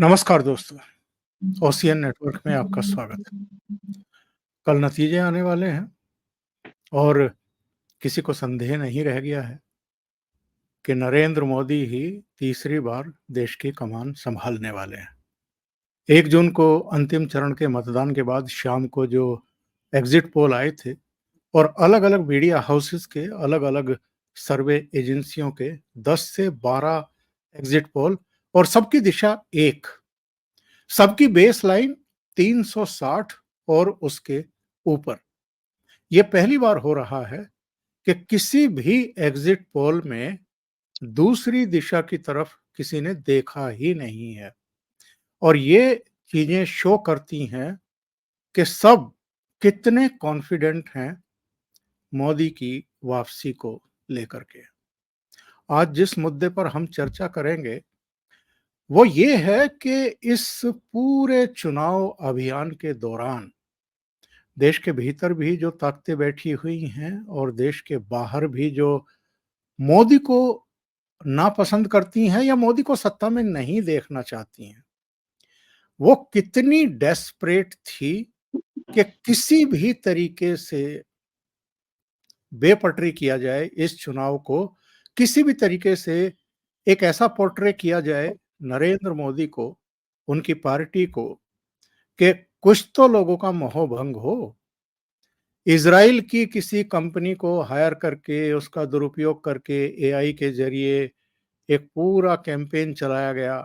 नमस्कार दोस्तों, ocean network में आपका स्वागत है। कल नतीजे आने वाले हैं और किसी को संदेह नहीं रह गया है कि नरेंद्र मोदी ही तीसरी बार देश की कमान संभालने वाले हैं। 1 जून को अंतिम चरण के मतदान के बाद शाम को जो एग्जिट पोल आए थे और अलग-अलग मीडिया हाउसेस के अलग-अलग सर्वे एजेंसियों के 10 से 12 एग्जिट पोल और सबकी दिशा एक, सबकी बेस लाइन 360 और उसके ऊपर। यह पहली बार हो रहा है कि किसी भी एग्जिट पोल में दूसरी दिशा की तरफ किसी ने देखा ही नहीं है और ये चीजें शो करती हैं कि सब कितने कॉन्फिडेंट हैं मोदी की वापसी को लेकर के। आज जिस मुद्दे पर हम चर्चा करेंगे वो ये है कि इस पूरे चुनाव अभियान के दौरान देश के भीतर भी जो ताकतें बैठी हुई हैं और देश के बाहर भी जो मोदी को नापसंद करती हैं या मोदी को सत्ता में नहीं देखना चाहती हैं, वो कितनी डेस्परेट थी कि किसी भी तरीके से बेपटरी किया जाए इस चुनाव को, किसी भी तरीके से एक ऐसा पोर्ट्रे किया जाए नरेंद्र मोदी को, उनकी पार्टी को, कि कुछ तो लोगों का मोहभंग हो। इज़राइल की किसी कंपनी को हायर करके, उसका दुरुपयोग करके एआई के ज़रिए एक पूरा कैंपेन चलाया गया।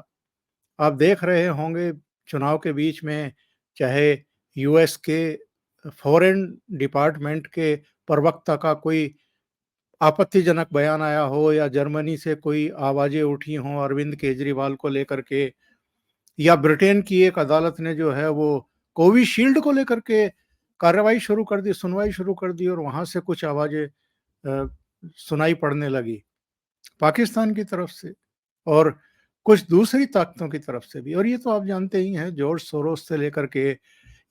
आप देख रहे होंगे चुनाव के बीच में चाहे यूएस के फॉरेन डिपार्टमेंट के प्रवक्ता का कोई आपत्तिजनक बयान आया हो या जर्मनी से कोई आवाज़ें उठी हों अरविंद केजरीवाल को लेकर के, या ब्रिटेन की एक अदालत ने जो है वो कोविशील्ड को लेकर के कार्रवाई शुरू कर दी, सुनवाई शुरू कर दी और वहाँ से कुछ आवाज़ें सुनाई पड़ने लगी पाकिस्तान की तरफ से और कुछ दूसरी ताकतों की तरफ से भी। और ये तो आप जानते ही हैं, जॉर्ज सोरोस से लेकर के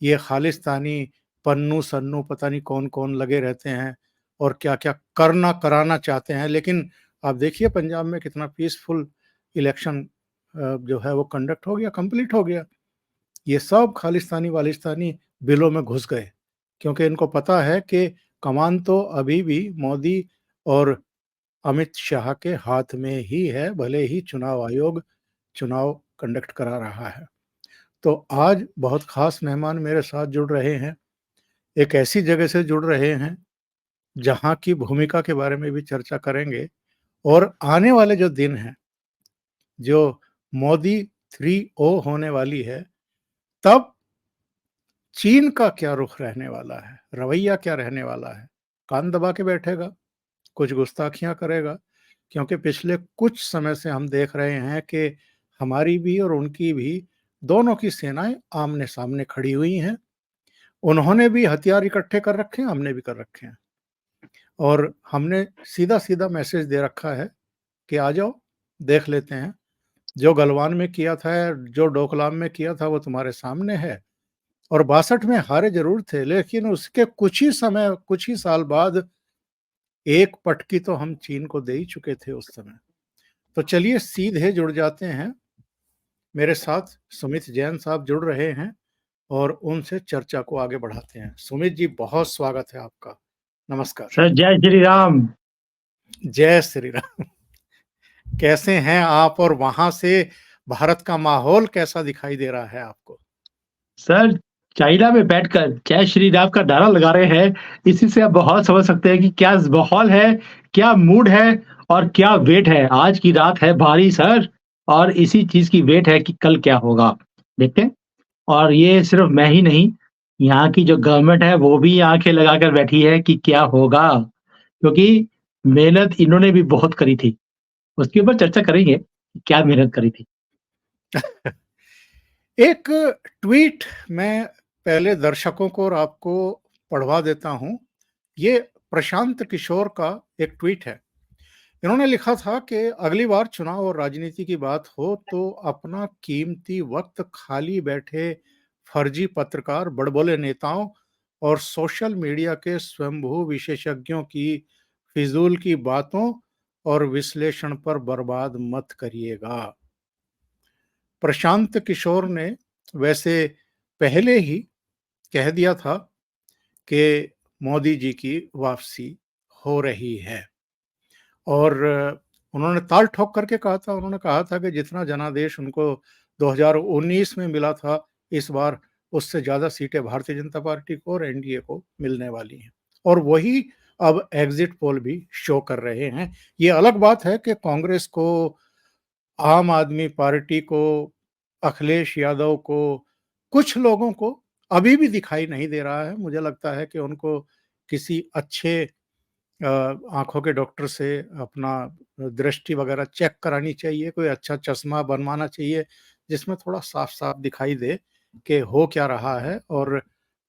ये खालिस्तानी पन्नू सन्नू पता नहीं कौन-कौन लगे रहते हैं और क्या-क्या करना कराना चाहते हैं। लेकिन आप देखिए पंजाब में कितना पीसफुल इलेक्शन जो है वो कंडक्ट हो गया, कंप्लीट हो गया। ये सब खालिस्तानी वालिस्तानी बिलों में घुस गए क्योंकि इनको पता है कि कमान तो अभी भी मोदी और अमित शाह के हाथ में ही है, भले ही चुनाव आयोग चुनाव कंडक्ट करा रहा है। तो आज बहुत खास मेहमान मेरे साथ जुड़ रहे हैं, एक ऐसी जगह से जुड़ रहे हैं जहां की भूमिका के बारे में भी चर्चा करेंगे और आने वाले जो दिन हैं, जो मोदी 3O होने वाली है, तब चीन का क्या रुख रहने वाला है, रवैया क्या रहने वाला है। कान दबा के बैठेगा, कुछ गुस्ताखियां करेगा, क्योंकि पिछले कुछ समय से हम देख रहे हैं कि हमारी भी और उनकी भी दोनों की सेनाएं आमने सामने खड़ी हुई हैं। उन्होंने भी हथियार इकट्ठे कर रखे हैं, हमने भी कर रखे हैं और हमने सीधा सीधा मैसेज दे रखा है कि आ जाओ, देख लेते हैं। जो गलवान में किया था, जो डोकलाम में किया था, वो तुम्हारे सामने है। और 62 में हारे जरूर थे, लेकिन उसके कुछ ही साल बाद एक पटकी तो हम चीन को दे ही चुके थे उस समय। तो चलिए सीधे जुड़ जाते हैं। मेरे साथ सुमित जैन साहब जुड़ रहे हैं और उनसे चर्चा को आगे बढ़ाते हैं। सुमित जी, बहुत स्वागत है आपका। नमस्कार। सर जय श्री राम। जय श्री राम। कैसे हैं आप और वहां से भारत का माहौल कैसा दिखाई दे रहा है आपको? सर चाइना में बैठकर जय श्री राम का नारा लगा रहे हैं, इसी से आप बहुत समझ सकते हैं कि क्या माहौल है, क्या मूड है और क्या वेट है। आज की रात है भारी सर, और इसी चीज की वेट है कि कल क्या होगा, देखते हैं। और ये सिर्फ मैं ही नहीं, यहाँ की जो गवर्नमेंट है वो भी आंखें लगाकर बैठी है कि क्या होगा, क्योंकि मेहनत इन्होंने भी बहुत करी थी। उसके ऊपर चर्चा करेंगे कि क्या मेहनत करी थी। एक ट्वीट मैं पहले दर्शकों को और आपको पढ़वा देता हूं। ये प्रशांत किशोर का एक ट्वीट है। इन्होंने लिखा था कि अगली बार चुनाव और राजनीति की बात हो तो अपना कीमती वक्त खाली बैठे फर्जी पत्रकार, बड़बोले नेताओं और सोशल मीडिया के स्वयंभू विशेषज्ञों की फिजूल की बातों और विश्लेषण पर बर्बाद मत करिएगा। प्रशांत किशोर ने वैसे पहले ही कह दिया था कि मोदी जी की वापसी हो रही है और उन्होंने ताल ठोक करके कहा था, उन्होंने कहा था कि जितना जनादेश उनको 2019 में मिला था, इस बार उससे ज़्यादा सीटें भारतीय जनता पार्टी को और एनडीए को मिलने वाली हैं और वही अब एग्ज़िट पोल भी शो कर रहे हैं। ये अलग बात है कि कांग्रेस को, आम आदमी पार्टी को, अखिलेश यादव को, कुछ लोगों को अभी भी दिखाई नहीं दे रहा है। मुझे लगता है कि उनको किसी अच्छे आँखों के डॉक्टर से अपना दृष्टि वगैरह चेक करानी चाहिए, कोई अच्छा चश्मा बनवाना चाहिए, जिसमें थोड़ा साफ-साफ दिखाई दे कि हो क्या रहा है और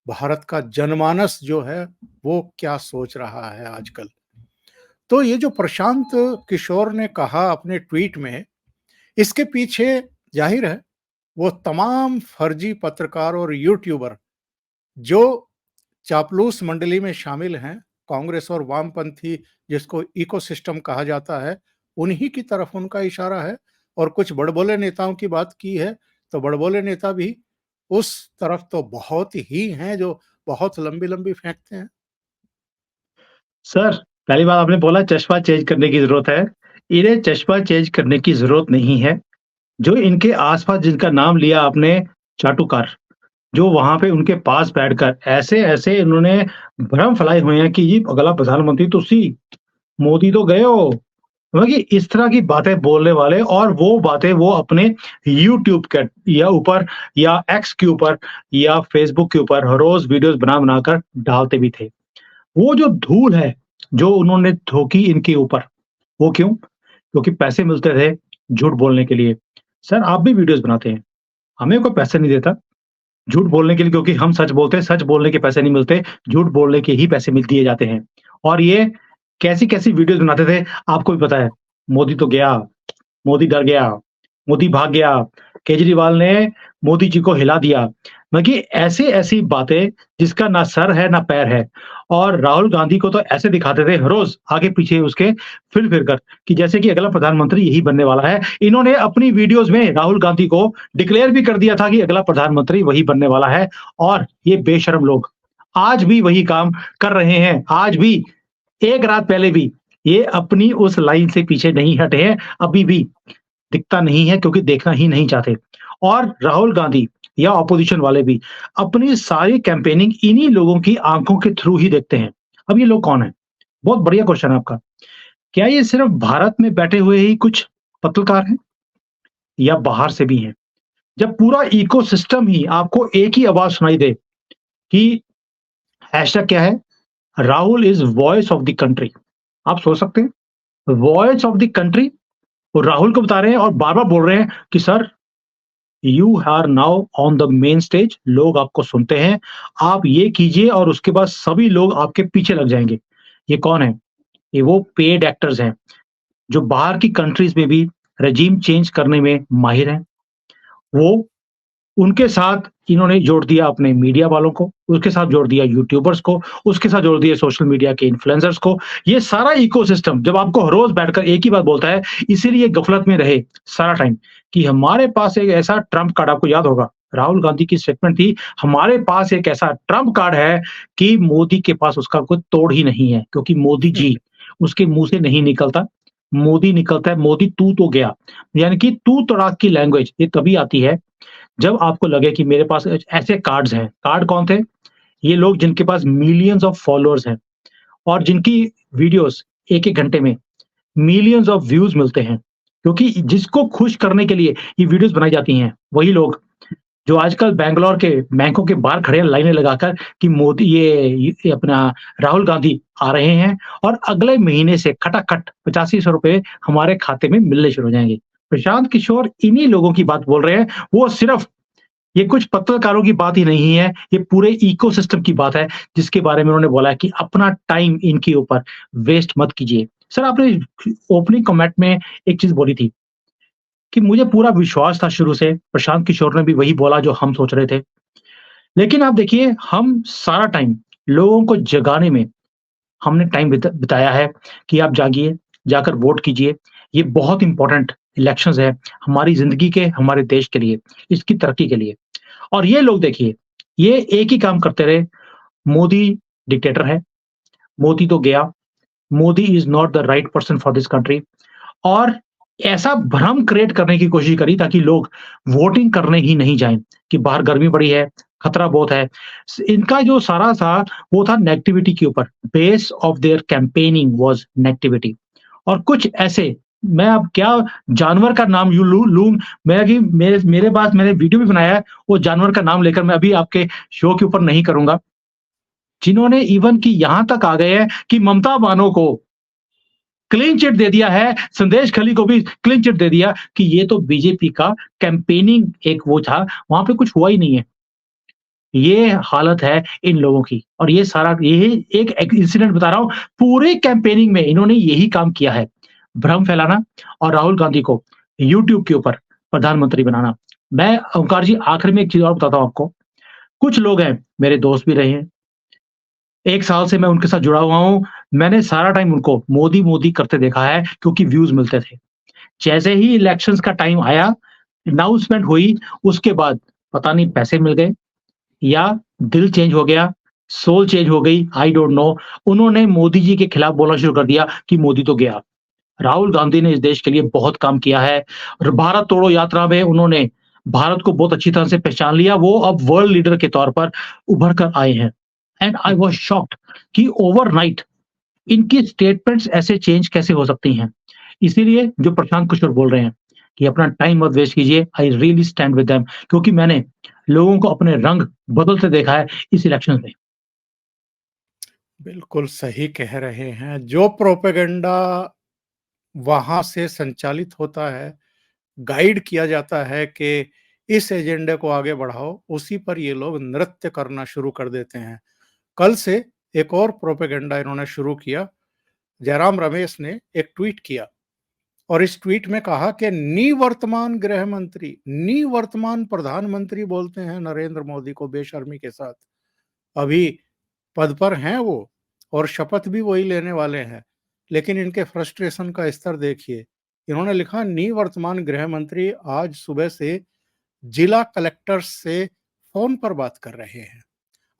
भारत का जनमानस जो है, वो क्या सोच रहा है आजकल। तो ये जो प्रशांत किशोर ने कहा अपने ट्वीट में, इसके पीछे ज़ाहिर है, वो तमाम फर्जी पत्रकार और यूट्यूबर जो चापलूस मंडली में शामिल हैं, कांग्रेस और वामपंथी जिसको इकोसिस्टम कहा जाता है, उन्हीं की तरफ उनका इशारा है और कुछ बड़बोले नेताओं की बात की है, तो बड़बोले नेता भी उस तरफ तो बहुत ही हैं जो बहुत लंबी-लंबी फेंकते हैं। सर, पहली बात आपने बोला चश्मा चेंज करने की ज़रूरत है। इन्हें चश्मा चेंज करने की ज़रूरत नहीं है। जो इनके आस-पास जिनका नाम लिया आपने चाटुकार, जो वहाँ पे उनके पास बैठकर ऐसे-ऐसे इन्होंने भ्रम फैलाए हुए हैं कि ये अगला प्रधानमंत्री तो उसी मोदी तो गए हो। मतलब कि इस तरह की बातें बोलने वाले और वो बातें वो अपने यूट्यूब के या ऊपर या एक्स के ऊपर या फेसबुक के ऊपर हर रोज़ वीडियोज़ बना-बना कर डालते भी थे। वो जो धूल है, जो उन्होंने थोकी इनके ऊपर, वो क्यों? क्योंकि पैसे मिलते थे झूठ बोलने के लिए। सर आप भी वीडियोज़ बनाते हैं, हमें कोई पैसे नहीं देता झूठ बोलने के लिए क्योंकि हम सच बोलते हैं, सच बोलने के पैसे नहीं मिलते, झूठ बोलने के ही पैसे मिल दिए जाते हैं। और ये कैसी-कैसी वीडियोज़ बनाते थे, आपको भी पता है। मोदी तो गया, मोदी डर गया, मोदी भाग गया, केजरीवाल ने मोदी जी को हिला दिया। मतलब कि ऐसी-ऐसी बातें जिसका ना सर है ना पैर है और राहुल गांधी को तो ऐसे दिखाते थे हर रोज़ आगे-पीछे उसके फिर-फिर कर कि जैसे कि अगला प्रधानमंत्री यही बनने वाला है। इन्होंने अपनी वीडियोज़ में राहुल गांधी को डिक्लेयर भी कर दिया था कि अगला प्रधानमंत्री वही बनने वाला है और ये बेशर्म लोग आज भी वही काम कर रहे हैं। आज भी, एक रात पहले भी ये अपनी उस लाइन से पीछे नहीं हटे हैं, अभी भी दिखता नहीं है क्योंकि देखना ही नहीं चाहते। और राहुल गांधी या ऑपोजिशन वाले भी अपनी सारी कैंपेनिंग इन्हीं लोगों की आँखों के थ्रू ही देखते हैं। अब ये लोग कौन हैं? बहुत बढ़िया क्वेश्चन है आपका। क्या ये सिर्फ भारत में बैठे हुए ही कुछ पत्रकार हैं या बाहर से भी हैं? जब पूरा इकोसिस्टम ही आपको एक ही आवाज़ सुनाई दे कि हैशटैग क्या है? Rahul is voice of the country. आप सोच सकते हैं? वॉइस ऑफ द कंट्री वो राहुल को बता रहे हैं और बार-बार बोल रहे हैं कि sir you are now on the main stage लोग आपको सुनते हैं, आप ये कीजिए और उसके बाद सभी लोग आपके पीछे लग जाएँगे। ये कौन है? ये वो पेड एक्टर्स हैं, जो बाहर की कंट्रीज़ में भी रेजीम चेंज करने में माहिर हैं। वो उनके साथ इन्होंने जोड़ दिया अपने मीडिया वालों को, उसके साथ जोड़ दिया यूट्यूबर्स को, उसके साथ जोड़ दिया सोशल मीडिया के इन्फ्लुएंसर्स को। ये सारा इकोसिस्टम जब आपको हर रोज़ बैठकर एक ही बात बोलता है, इसीलिए गफ़लत में रहे सारा टाइम कि हमारे पास एक ऐसा ट्रम्प कार्ड आपको याद होगा, राहुल गांधी की स्टेटमेंट थी, हमारे पास एक ऐसा ट्रम्प कार्ड है कि मोदी के पास उसका कोई तोड़ ही नहीं है, क्योंकि मोदी जी उसके मुँह से नहीं निकलता, मोदी निकलता है, मोदी तू तो गया। यानी कि तू तड़ाक की लैंग्वेज ये तभी आती है जब आपको लगे कि मेरे पास ऐसे कार्ड्स हैं। कार्ड कौन थे? ये लोग जिनके पास मिलियंस ऑफ फॉलोअर्स हैं और जिनकी वीडियोज़ 1-1 घंटे में मिलियंस ऑफ व्यूज़ मिलते हैं। क्योंकि जिसको खुश करने के लिए ये वीडियोज़ बनाई जाती हैं, वही लोग जो आजकल बैंगलोर के बैंकों के बाहर खड़े हैं लाइनें लगाकर कि मोदी ये अपना राहुल गांधी आ रहे हैं और अगले महीने से खटाखट 8500 रुपए हमारे खाते में मिलने शुरू हो जाएँगे। प्रशांत किशोर इन्हीं लोगों की बात बोल रहे हैं। वो सिर्फ ये कुछ पत्रकारों की बात ही नहीं है, ये पूरे इकोसिस्टम की बात है, जिसके बारे में उन्होंने बोला है कि अपना टाइम इनके ऊपर वेस्ट मत कीजिए। सर आपने ओपनिंग कमेंट में एक चीज़ बोली थी कि मुझे पूरा विश्वास था शुरू से, प्रशांत किशोर ने भी वही बोला जो हम सोच रहे थे। लेकिन आप देखिए हम सारा टाइम लोगों को जगाने में हमने टाइम बिताया है कि आप जागिए, जाकर वोट कीजिए। ये बहुत इम्पोर्टेंट इलेक्शंस है, हमारी ज़िंदगी के, हमारे देश के लिए, इसकी तरक्की के लिए। और ये लोग देखिए, ये एक ही काम करते रहे, मोदी डिक्टेटर है, मोदी तो गया, Modi is not the right person for this country. और ऐसा भ्रम क्रिएट करने की कोशिश करी ताकि लोग वोटिंग करने ही नहीं जाएँ, कि बाहर गर्मी बड़ी है, खतरा बहुत है। इनका जो सारा था, वो था नेगेटिविटी के ऊपर। Base of their campaigning was negativity. और कुछ ऐसे, मैं अब क्या जानवर का नाम यूँ लूँ, मैं कि मेरे पास मैंने वीडियो भी बनाया है, वो जानवर का नाम लेकर मैं अभी आपके शो के ऊपर नहीं करूँगा। जिन्होंने इवन कि यहाँ तक आ गए हैं कि ममता बानो को क्लीन चिट दे दिया है, संदेश खली को भी क्लीन चिट दे दिया कि ये तो बीजेपी का कैंपेनिंग एक वो था, वहाँ पे कुछ हुआ ही नहीं है। ये हालत है इन लोगों की। और ये सारा ये एक इंसिडेंट बता रहा हूँ, पूरे कैंपेनिंग में इन्होंने यही काम किया है, भ्रम फैलाना और राहुल गांधी को यूट्यूब के ऊपर प्रधानमंत्री बनाना। मैं ओंकार जी आखिर में एक चीज़ और बताता हूँ आपको, कुछ लोग हैं, मेरे दोस्त भी रहे हैं, 1 साल से मैं उनके साथ जुड़ा हुआ हूँ, मैंने सारा टाइम उनको मोदी, मोदी करते देखा है क्योंकि व्यूज़ मिलते थे। जैसे ही इलेक्शंस का टाइम आया, अनाउंसमेंट हुई, उसके बाद पता नहीं पैसे मिल गए या दिल चेंज हो गया, सोल चेंज हो गई, आई डोंट नो। उन्होंने मोदी जी के खिलाफ बोलना शुरू कर दिया कि मोदी तो गया। राहुल गांधी ने इस देश के लिए बहुत काम किया है। और भारत तोड़ो यात्रा में उन्होंने भारत को बहुत अच्छी तरह से पहचान लिया। वो अब वर्ल्ड लीडर के तौर पर उभर कर आए हैं। एंड आई वाज़ शॉक्ड कि ओवरनाइट इनकी स्टेटमेंट्स ऐसे चेंज कैसे हो सकती हैं। इसीलिए जो प्रशांत किशोर बोल रहे हैं कि अपना टाइम मत वेस्ट कीजिए, I really stand with them, क्योंकि मैंने लोगों को अपने रंग बदलते देखा है इस इलेक्शन में। बिल्कुल सही कह रहे हैं। जो प्रोपेगेंडा वहाँ से संचालित होता है, गाइड किया जाता है कि इस एजेंडे को आगे बढ़ाओ, उसी पर ये लोग नृत्य करना शुरू कर देते हैं। कल से एक और प्रोपेगेंडा इन्होंने शुरू किया। जयराम रमेश ने एक ट्वीट किया और इस ट्वीट में कहा कि निवर्तमान गृह मंत्री, निवर्तमान प्रधानमंत्री बोलते हैं नरेंद्र मोदी को बेशर्मी के साथ। अभी पद पर हैं वो और शपथ भी वही लेने वाले हैं, लेकिन इनके फ्रस्ट्रेशन का स्तर देखिए। इन्होंने लिखा, निवर्तमान गृह मंत्री आज सुबह से जिला कलेक्टर्स से फोन पर बात कर रहे हैं।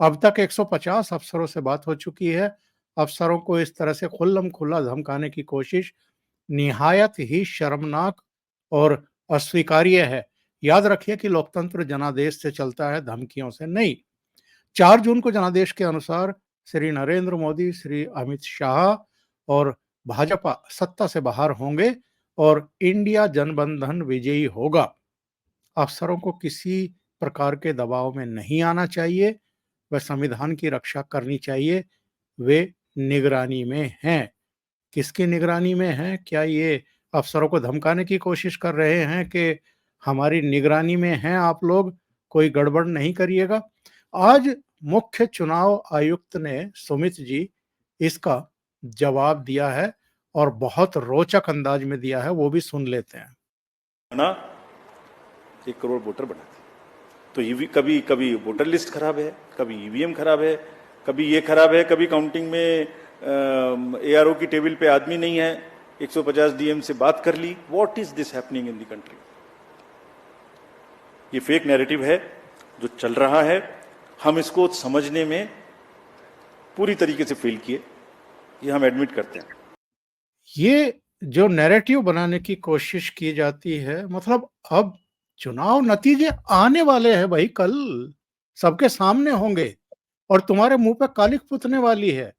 अब तक 150 अफसरों से बात हो चुकी है। अफसरों को इस तरह से खुल्लम खुल्ला धमकाने की कोशिश निहायत ही शर्मनाक और अस्वीकार्य है। याद रखिए कि लोकतंत्र जनादेश से चलता है, धमकियों से नहीं। 4 जून को जनादेश के अनुसार श्री नरेंद्र मोदी, श्री अमित शाह और भाजपा सत्ता से बाहर होंगे और इंडिया जनबंधन विजयी होगा। अफसरों को किसी प्रकार के दबाव में नहीं आना चाहिए, वह संविधान की रक्षा करनी चाहिए। वे निगरानी में हैं। किसकी निगरानी में हैं? क्या ये अफसरों को धमकाने की कोशिश कर रहे हैं कि हमारी निगरानी में हैं आप लोग, कोई गड़बड़ नहीं करिएगा? आज मुख्य चुनाव आयुक्त ने सुमित जी इसका जवाब दिया है और बहुत रोचक अंदाज में दिया है, वो भी सुन लेते हैं। ना 1 करोड़ वोटर बनाते, तो ईवी कभी कभी वोटर लिस्ट खराब है, कभी ईवीएम खराब है, कभी ये खराब है, कभी काउंटिंग में एआरओ की टेबल पे आदमी नहीं है, 150 डीएम से बात कर ली। What is this happening in the country? ये फेक नैरेटिव है जो चल रहा है। हम इसको समझने में पूरी तरीके से फेल किए, ये हम एडमिट करते हैं। ये जो नैरेटिव बनाने की कोशिश की जाती है, मतलब अब चुनाव नतीजे आने वाले हैं भाई, कल सबके सामने होंगे और तुम्हारे मुंह पे कालिख पुतने वाली है।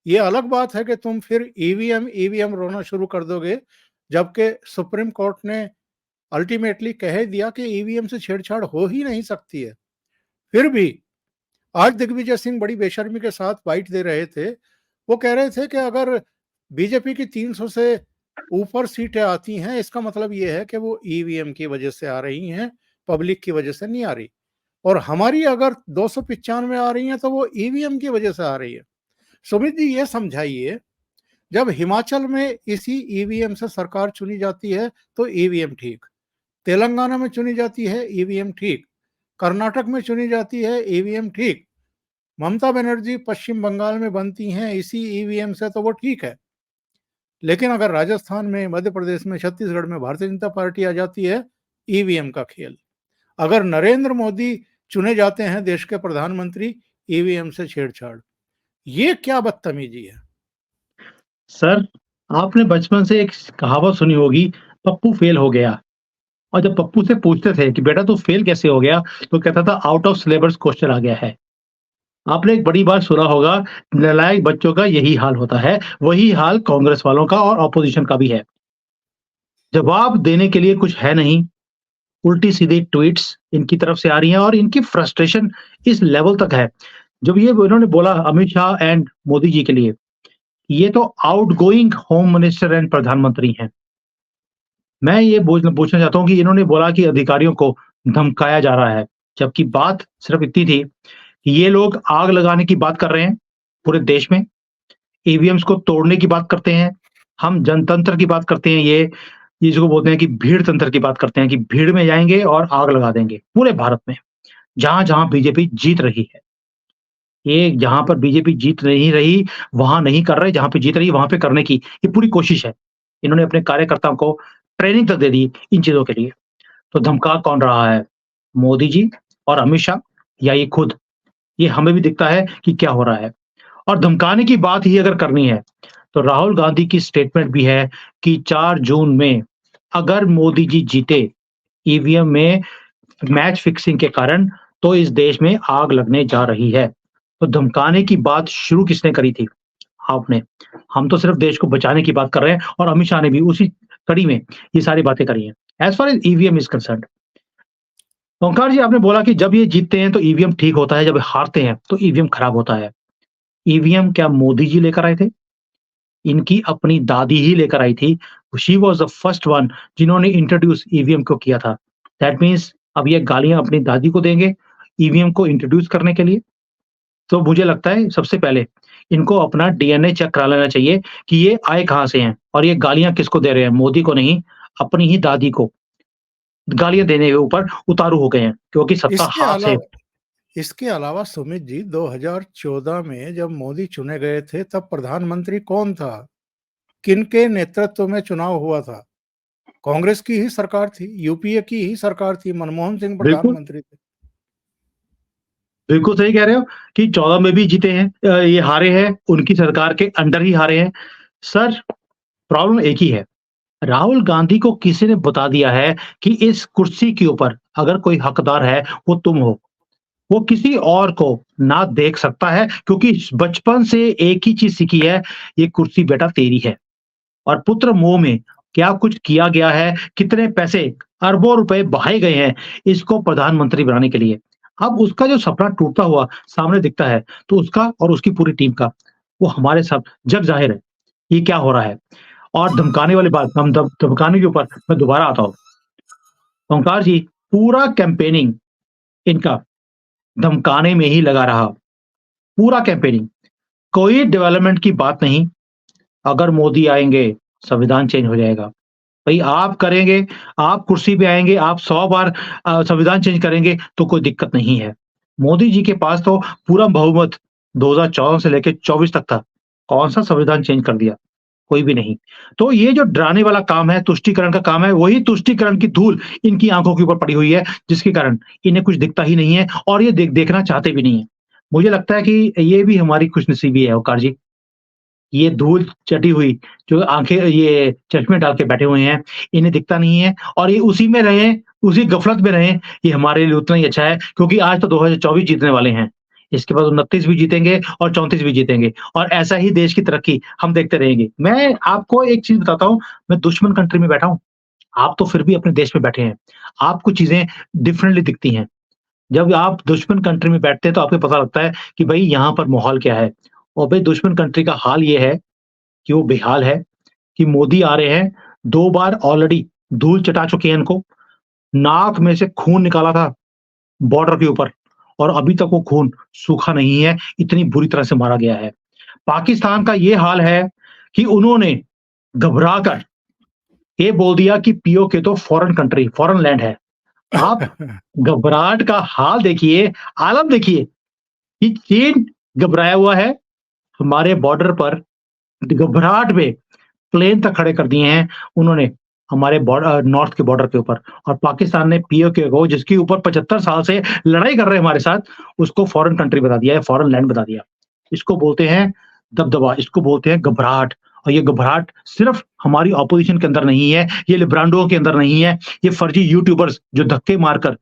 ये अलग बात है कि तुम फिर ईवीएम ईवीएम रोना शुरू कर दोगे, जबकि सुप्रीम कोर्ट ने अल्टीमेटली कह दिया कि ईवीएम से छेड़छाड़ हो ही नहीं सकती है। फिर भी आज दिग्विजय सिंह बड़ी बेशर्मी के साथ बाइट दे रहे थे। वो कह रहे थे कि अगर बीजेपी की 300 से ऊपर सीटें आती हैं, इसका मतलब ये है कि वो ईवीएम की वजह से आ रही हैं, पब्लिक की वजह से नहीं आ रही। और हमारी अगर 295 आ रही हैं तो वो ईवीएम की वजह से आ रही है। सुमित जी ये समझाइए, जब हिमाचल में इसी ईवीएम से सरकार चुनी जाती है तो ईवीएम ठीक, तेलंगाना में चुनी जाती है ईवीएम ठीक, कर्नाटक में चुनी जाती है ईवीएम ठीक, ममता बनर्जी पश्चिम बंगाल में बनती हैं इसी ईवीएम से तो वो ठीक है। लेकिन अगर राजस्थान में, मध्य प्रदेश में, छत्तीसगढ़ में भारतीय जनता पार्टी आ जाती है, ईवीएम का खेल। अगर नरेंद्र मोदी चुने जाते हैं देश के प्रधानमंत्री, ईवीएम से छेड़छाड़। ये क्या बदतमीजी है? सर, आपने बचपन से एक कहावत सुनी होगी, पप्पू फेल हो गया। और जब पप्पू से पूछते थे कि बेटा तू फेल कैसे हो गया, तो कहता था आउट ऑफ सिलेबस क्वेश्चन आ गया है। आपने एक बड़ी बात सुना होगा, नालायक बच्चों का यही हाल होता है, वही हाल कांग्रेस वालों का और ऑपोजिशन का भी है। जवाब देने के लिए कुछ है नहीं, उल्टी-सीधी ट्वीट्स इनकी तरफ से आ रही हैं और इनकी फ्रस्ट्रेशन इस लेवल तक है। जब ये इन्होंने बोला अमित शाह एंड मोदी जी के लिए, ये तो आउटगोइंग होम मिनिस्टर एंड प्रधानमंत्री हैं। मैं ये पूछना चाहता हूँ कि इन्होंने बोला कि अधिकारियों को धमकाया जा रहा है, जबकि बात सिर्फ इतनी थी कि ये लोग आग लगाने की बात कर रहे हैं पूरे देश में, ईवीएम्स को तोड़ने की बात करते हैं, हम जनतंत्र की बात करते हैं, ये जिसको बोलते हैं कि भीड़ तंत्र की बात करते हैं कि भीड़ में जाएँगे और आग लगा देंगे पूरे भारत में, जहाँ-जहाँ बीजेपी जीत रही है। ये जहाँ पर बीजेपी जीत नहीं रही, वहाँ नहीं कर रहे, जहाँ पे जीत रही है, वहाँ पे करने की ये पूरी कोशिश है। इन्होंने अपने कार्यकर्ताओं को ट्रेनिंग तक दे दी इन चीज़ों के लिए। तो धमका कौन रहा है? मोदी जी और अमित शाह या ये खुद? ये हमें भी दिखता है कि क्या हो रहा है। और धमकाने की बात ही अगर करनी है, तो राहुल गांधी की स्टेटमेंट भी है कि 4 जून में अगर मोदी जी जीते ईवीएम में मैच फिक्सिंग के कारण, तो इस देश में आग लगने जा रही है। तो धमकाने की बात शुरू किसने करी थी? आपने। हम तो सिर्फ देश को बचाने की बात कर रहे हैं और अमित शाह ने भी उसी कड़ी में ये सारी बातें करी हैं। As far as EVM is concerned, Omkar ji आपने बोला कि जब ये जीतते हैं तो ईवीएम ठीक होता है, जब हारते हैं तो ईवीएम खराब होता है। ईवीएम क्या मोदी जी लेकर आए थे? इनकी अपनी दादी ही लेकर आई थी। She was the first one जिन्होंने इंट्रोड्यूस ईवीएम को किया था। दैट मीन्स अब ये गालियाँ अपनी दादी को देंगे ईवीएम को इंट्रोड्यूस करने के लिए। तो मुझे लगता है सबसे पहले इनको अपना डीएनए चेक करा लेना चाहिए कि ये आए कहाँ से हैं और ये गालियाँ किसको दे रहे हैं, मोदी को नहीं, अपनी ही दादी को। गालियाँ देने के ऊपर उतारू हो गए हैं क्योंकि सत्ता इसके हाथ से। अलावा इसके अलावा सुमित जी, 2014 में जब मोदी चुने गए थे, तब प्रधानमंत्री कौन था? किनके नेतृत्व में चुनाव हुआ था? कांग्रेस की ही सरकार थी, यूपीए की ही सरकार थी, मनमोहन सिंह बिल्कुल, प्रधानमंत्री थे। बिल्कुल सही कह रहे हो कि 14 में भी जीते हैं, ये हारे हैं, उनकी सरकार के अंडर ही हारे हैं। सर, प्रॉब्लम एक ही है, राहुल गांधी को किसी ने बता दिया है कि इस कुर्सी के ऊपर अगर कोई हकदार है, वो तुम हो। वो किसी और को ना देख सकता है क्योंकि बचपन से एक ही चीज़ सीखी है, ये कुर्सी बेटा तेरी है। और पुत्र मोह में क्या कुछ किया गया है, कितने पैसे, अरबों रुपए बहाए गए हैं इसको प्रधानमंत्री बनाने के लिए। अब उसका जो सपना टूटता हुआ सामने दिखता है, तो उसका और उसकी पूरी टीम का, वो हमारे सब जग ज़ाहिर है, ये क्या हो रहा है। और धमकाने वाली बात, हम धमकाने के ऊपर मैं दोबारा आता हूँ। ओंकार जी, पूरा कैंपेनिंग इनका धमकाने में ही लगा रहा, पूरा कैंपेनिंग। कोई डेवलपमेंट की बात नहीं, अगर मोदी आएँगे, संविधान चेंज हो जाएगा। भई आप करेंगे, आप कुर्सी पे आएँगे, आप 100 बार संविधान चेंज करेंगे तो कोई दिक्कत नहीं है। मोदी जी के पास तो पूरा बहुमत 2014 से लेके 24 तक था। कौन-सा संविधान चेंज कर दिया? कोई भी नहीं। तो ये जो डराने वाला काम है, तुष्टीकरण का काम है, वही तुष्टीकरण की धूल इनकी आँखों के ऊपर पड़ी हुई है, जिसके कारण इन्हें कुछ दिखता ही नहीं है और ये देखना चाहते भी नहीं है। मुझे लगता है कि ये भी हमारी खुशनसीबी है ओंकार जी। ये धूल चटी हुई जो आँखें, ये चश्मे डाल के बैठे हुए हैं, इन्हें दिखता नहीं है और ये उसी में रहें, उसी गफ़लत में रहें, ये हमारे लिए उतना ही अच्छा है क्योंकि आज तो 2024 जीतने वाले हैं। इसके बाद 29 भी जीतेंगे और 34 भी जीतेंगे और ऐसा ही देश की तरक्की हम देखते रहेंगे। मैं आपको एक चीज़ बताता हूँ, मैं दुश्मन कंट्री में बैठा हूँ, आप तो फिर भी अपने देश में बैठे हैं। आपको चीज़ें डिफरेंटली दिखती हैं। जब आप दुश्मन कंट्री में बैठते हैं तो आपको पता लगता है कि भई यहाँ पर माहौल क्या है और भई दुश्मन कंट्री का हाल ये है कि वो बेहाल है, कि मोदी आ रहे हैं, 2 बार ऑलरेडी धूल चटा चुके हैं इनको, नाक में से खून निकाला था बॉर्डर के ऊपर और अभी तक वो खून सूखा नहीं है, इतनी बुरी तरह से मारा गया है। पाकिस्तान का ये हाल है कि उन्होंने घबराकर ये बोल दिया कि पीओके तो फॉरेन कंट्री, फॉरेन लैंड है। आप घबराहट का हाल देखिए, आलम देखिए कि चीन घबराया हुआ है, हमारे बॉर्डर पर घबराहट में प्लेन तक खड़े कर दिए हैं उन्होंने हमारे नॉर्थ के बॉर्डर के ऊपर। और पाकिस्तान ने पीओके को, जिसके ऊपर 75 साल से लड़ाई कर रहे हैं हमारे साथ, उसको फॉरेन कंट्री बता दिया है, फॉरेन लैंड बता दिया। इसको बोलते हैं दबदबा, इसको बोलते हैं घबराहट। और ये घबराहट सिर्फ हमारी ऑपोजिशन के अंदर नहीं है, ये लिब्रांडो के अंदर नहीं है, ये फर्जी यूट्यूबर्स जो धक्के मारकर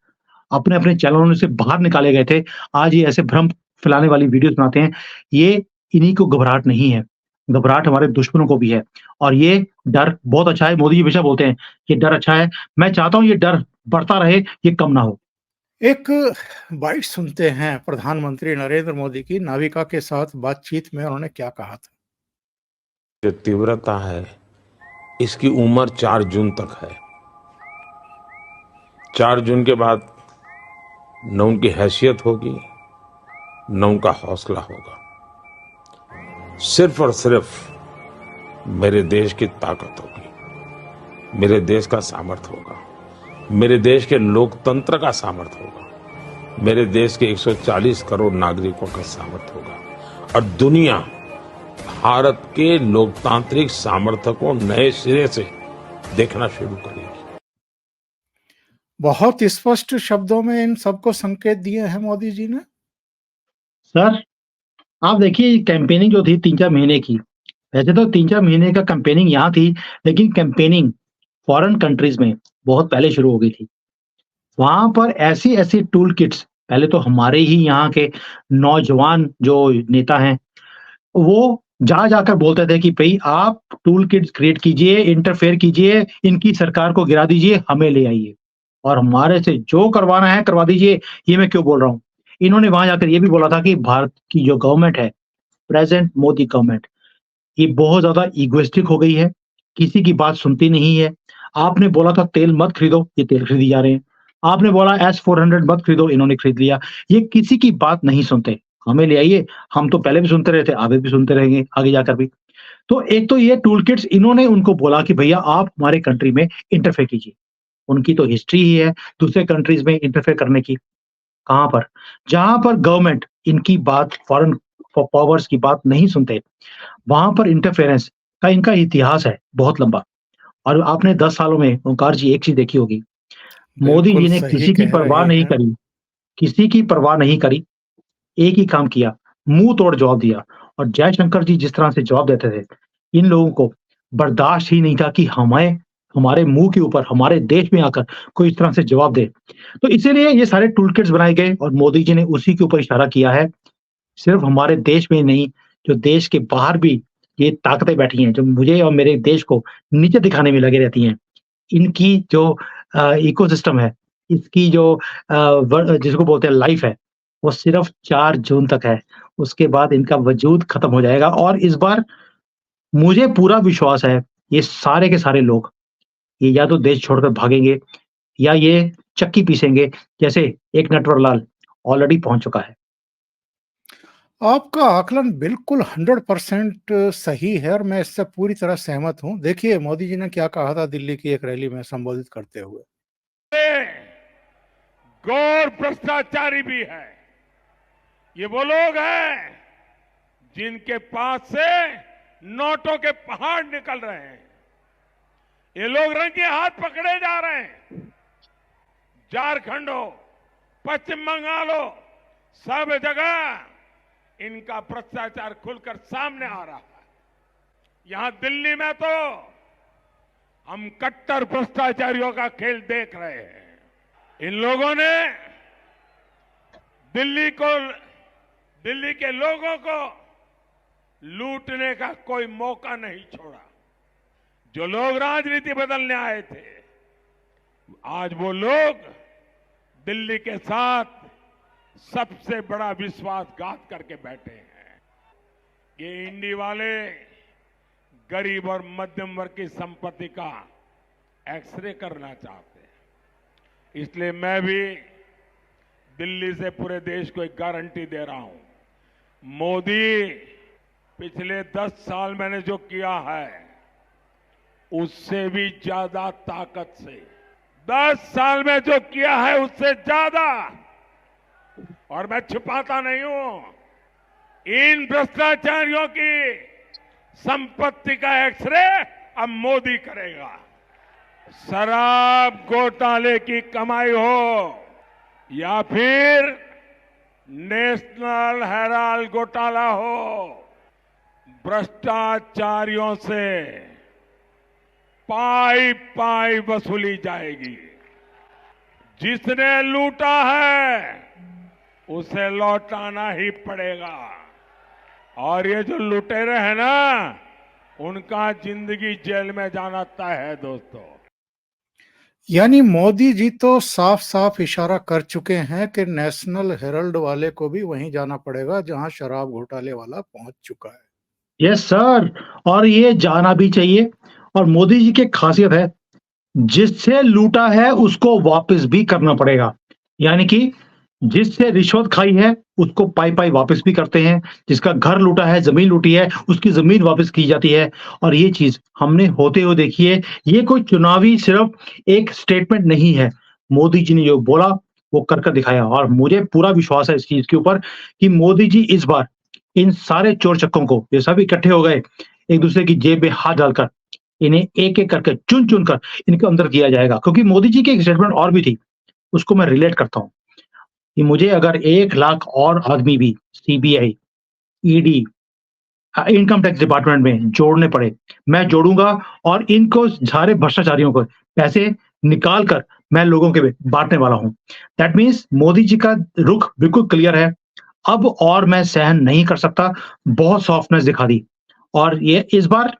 अपने चैनलों से बाहर निकाले गए थे, आज ये ऐसे भ्रम फैलाने वाली वीडियोज़ बनाते हैं। ये इन्हीं को घबराहट नहीं है, घबराहट हमारे दुश्मनों को भी है। और ये डर बहुत अच्छा है, मोदी जी हमेशा बोलते हैं, ये डर अच्छा है। मैं चाहता हूँ ये डर बढ़ता रहे, ये कम ना हो। एक बाइट सुनते हैं प्रधानमंत्री नरेंद्र मोदी की नाविका के साथ बातचीत में उन्होंने क्या कहा था। जो तीव्रता है, इसकी उम्र 4 जून तक है। 4 जून के बाद न उनकी हैसियत होगी, न उनका हौसला होगा। सिर्फ और सिर्फ मेरे देश की ताकत होगी, मेरे देश का सामर्थ्य होगा, मेरे देश के लोकतंत्र का सामर्थ्य होगा, मेरे देश के 140 करोड़ नागरिकों का सामर्थ्य होगा। और दुनिया भारत के लोकतांत्रिक सामर्थ्य को नए सिरे से देखना शुरू करेगी। बहुत स्पष्ट शब्दों में इन सबको संकेत दिए हैं मोदी जी ने। सर, आप देखिए कैंपेनिंग जो थी 3-4 महीने की, वैसे तो 3-4 महीने का कैंपेनिंग यहाँ थी, लेकिन कैंपेनिंग फॉरेन कंट्रीज़ में बहुत पहले शुरू हो गई थी। वहाँ पर ऐसी-ऐसी टूल किट्स, पहले तो हमारे ही यहाँ के नौजवान जो नेता हैं, वो जा-जाकर बोलते थे कि भई आप टूल किट्स क्रिएट कीजिए, इंटरफेयर कीजिए, इनकी सरकार को गिरा दीजिए, हमें ले आइए और हमारे से जो करवाना है करवा दीजिए, ये मैं क्यों बोल रहा हूँ। इन्होंने वहाँ जाकर ये भी बोला था कि भारत की जो गवर्नमेंट है, प्रेज़ेंट मोदी गवर्नमेंट, ये बहुत ज़्यादा इगोइस्टिक हो गई है, किसी की बात सुनती नहीं है। आपने बोला था तेल मत खरीदो, ये तेल खरीदी जा रहे हैं। आपने बोला S-400 मत खरीदो, इन्होंने खरीद लिया। ये किसी की बात नहीं सुनते। हमें ले आइए, हम तो पहले भी सुनते रहे थे, आगे भी सुनते रहेंगे, आगे जाकर भी। तो एक तो ये टूल किट्स इन्होंने उनको बोला कि भैया आप हमारे कंट्री में इंटरफेयर कीजिए। उनकी तो हिस्ट्री ही है दूसरे कंट्रीज़ में इंटरफेयर करने की। कहाँ पर? जहाँ पर गवर्नमेंट इनकी बात, फॉरेन पावर्स की बात नहीं सुनते, वहाँ पर इंटरफेरेंस का इनका इतिहास है बहुत लंबा। और आपने 10 सालों में ओंकार जी एक चीज़ देखी होगी, मोदी बिल्कुल जी ने सही किसी की कह परवाह रहे नहीं हैं। करी, किसी की परवाह नहीं करी, एक ही काम किया, मुँह तोड़ जवाब दिया। और जयशंकर जी जिस तरह से जवाब देते थे, इन लोगों को बर्दाश्त ही नहीं था कि हमें हमारे मुँह के ऊपर, हमारे देश में आकर कोई इस तरह से जवाब दे। तो इसीलिए ये सारे टूल किट्स बनाए गए और मोदी जी ने उसी के ऊपर इशारा किया है। सिर्फ हमारे देश में नहीं, जो देश के बाहर भी ये ताकतें बैठी हैं, जो मुझे और मेरे देश को नीचे दिखाने में लगी रहती हैं। इनकी जो इकोसिस्टम है, इसकी जो जिसको बोलते हैं लाइफ है, वो सिर्फ 4 जून तक है। उसके बाद इनका वजूद खत्म हो जाएगा और इस बार मुझे पूरा विश्वास है, ये सारे के सारे लोग, ये या तो देश छोड़कर भागेंगे या ये चक्की पीसेंगे, जैसे एक नटवर लाल ऑलरेडी पहुँच चुका है। आपका आकलन बिल्कुल 100% सही है और मैं इससे पूरी तरह सहमत हूँ। देखिए मोदी जी ने क्या कहा था दिल्ली की एक रैली में संबोधित करते हुए। गौर भ्रष्टाचारी भी है। ये वो लोग हैं जिनके पास से नोटों के पहाड़ निकल रहे हैं। ये लोग रंगे हाथ पकड़े जा रहे हैं। झारखंड हो, पश्चिम बंगाल हो, सब जगह इनका भ्रष्टाचार खुलकर सामने आ रहा है। यहां दिल्ली में तो हम कट्टर भ्रष्टाचारियों का खेल देख रहे हैं। इन लोगों ने दिल्ली के लोगों को लूटने का कोई मौका नहीं छोड़ा। जो लोग राजनीति बदलने आए थे, आज वो लोग दिल्ली के साथ सबसे बड़ा विश्वासघात करके बैठे हैं। ये इंडी वाले गरीब और मध्यम वर्ग की संपत्ति का एक्सरे करना चाहते हैं। इसलिए मैं भी दिल्ली से पूरे देश को एक गारंटी दे रहा हूं, मोदी पिछले 10 साल मैंने जो किया है उससे भी ज्यादा ताकत से, 10 साल में जो किया है उससे ज्यादा, और मैं छिपाता नहीं हूं, इन भ्रष्टाचारियों की संपत्ति का एक्सरे अब मोदी करेगा। शराब घोटाले की कमाई हो या फिर नेशनल हेराल्ड घोटाला हो, भ्रष्टाचारियों से पाई पाई वसूली जाएगी। जिसने लूटा है उसे लौटाना ही पड़ेगा। और ये जो लुटेरे हैं ना, उनका जिंदगी जेल में जाना तय है दोस्तों। यानी मोदी जी तो साफ साफ इशारा कर चुके हैं कि नेशनल हेराल्ड वाले को भी वहीं जाना पड़ेगा जहां शराब घोटाले वाला पहुंच चुका है। यस सर, और ये जाना भी चाहिए। और मोदी जी की खासियत है, जिससे लूटा है उसको वापस भी करना पड़ेगा। यानी कि जिससे रिश्वत खाई है उसको पाई पाई वापस भी करते हैं, जिसका घर लूटा है, जमीन लूटी है, उसकी जमीन वापस की जाती है। और ये चीज हमने होते हुए देखी है। ये कोई चुनावी सिर्फ एक स्टेटमेंट नहीं है, मोदी जी ने जो बोला वो कर दिखाया। और मुझे पूरा विश्वास है इस चीज के ऊपर कि मोदी जी इस बार इन सारे चोर चक्कों को, ये सब इकट्ठे हो गए, एक दूसरे की जेब में हाथ डालकर इन्हें एक एक करके चुन चुन कर इनके अंदर किया जाएगा। क्योंकि मोदी जी की एक स्टेटमेंट और भी थी, उसको मैं रिलेट करता हूँ कि मुझे अगर 1 लाख और आदमी भी CBI, ED, income tax department में जोड़ने पड़े, मैं जोड़ूंगा और इनको सारे भ्रष्टाचारियों को पैसे निकाल कर मैं लोगों के बांटने वाला हूं। दैट मीन्स मोदी जी का रुख बिल्कुल क्लियर है। अब और मैं सहन नहीं कर सकता, बहुत सॉफ्टनेस दिखा दी। और ये इस बार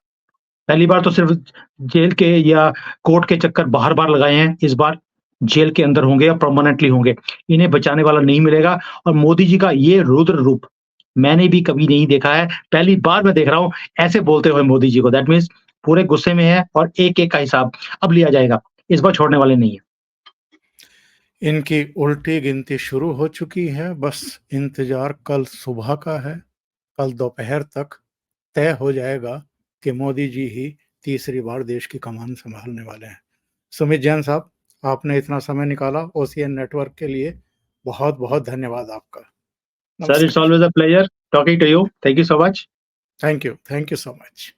पहली बार तो सिर्फ जेल के या कोर्ट के चक्कर बार लगाए हैं, इस बार जेल के अंदर होंगे या परमानेंटली होंगे। इन्हें बचाने वाला नहीं मिलेगा। और मोदी जी का ये रुद्र रूप मैंने भी कभी नहीं देखा है, पहली बार मैं देख रहा हूं ऐसे बोलते हुए मोदी जी को। दैट मीन्स पूरे गुस्से में है और एक एक का हिसाब अब लिया जाएगा, इस बार छोड़ने वाले नहीं है। इनकी उल्टी गिनती शुरू हो चुकी है, बस इंतजार कल सुबह का है। कल दोपहर तक तय हो जाएगा कि मोदी जी ही तीसरी बार देश की कमान संभालने वाले हैं। सुमित जैन साहब, आपने इतना समय निकाला ओसीएन नेटवर्क के लिए, बहुत बहुत धन्यवाद आपका। Sir, it's always a pleasure talking to you. Thank you so much. Thank you so much.